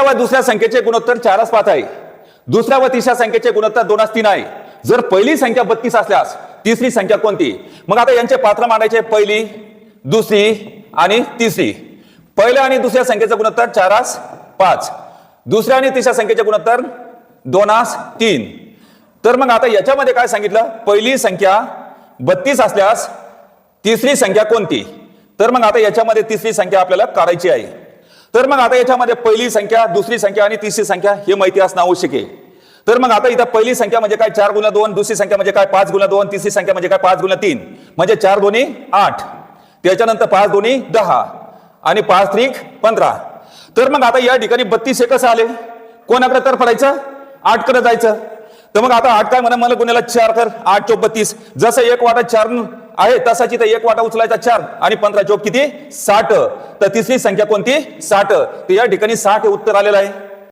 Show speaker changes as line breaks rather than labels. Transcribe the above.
व दुसऱ्या संख्येचे गुणोत्तर 4:5 आहे. दुसऱ्या व तिसऱ्या संख्येचे गुणोत्तर 2:3 आहे. जर पहिली संख्या 32 असल्यास तिसरी संख्या कोणती? मग आता यांचे पात्र मांडायचे, पहिली, दुसरी आणि तिसरी. पहिल्या आणि दुसऱ्या संख्येचे गुणोत्तर 4:5, दुसऱ्या आणि तिसऱ्या संख्येचे गुणोत्तर 2:3. तर मग आता याच्यामध्ये काय सांगितलं? पहिली संख्या 32 असल्यास तिसरी संख्या कोणती? तर मग आता याच्यामध्ये तिसरी संख्या आपल्याला काढायची आहे. तर मग आता याच्यामध्ये पहिली संख्या, दुसरी संख्या आणि तिसरी संख्या हे माहिती असणं आवश्यक आहे. तर मग आता इथं पहिली संख्या म्हणजे काय? 4×2. दुसरी संख्या म्हणजे काय? 5×2. तिसरी संख्या म्हणजे काय? 5×3. म्हणजे 4×2 8. त्याच्यानंतर 5×2 10 आणि 5×3 15. तर मग आता या ठिकाणी 32 हे कसं आले? कोणाकडे तर पडायचं? 8 कडे जायचं. तर मग आता 8 काय म्हणा, मला गुन्ह्याला 4 कर, 8 चौक 32. जसं एक वाटा 4 आहे तसाच इथं एक वाटा उचलायचा 4 आणि 15 चौक किती? 60. तर तिसरी संख्या कोणती? 60. तर या ठिकाणी 60 हे उत्तर आलेलं आहे.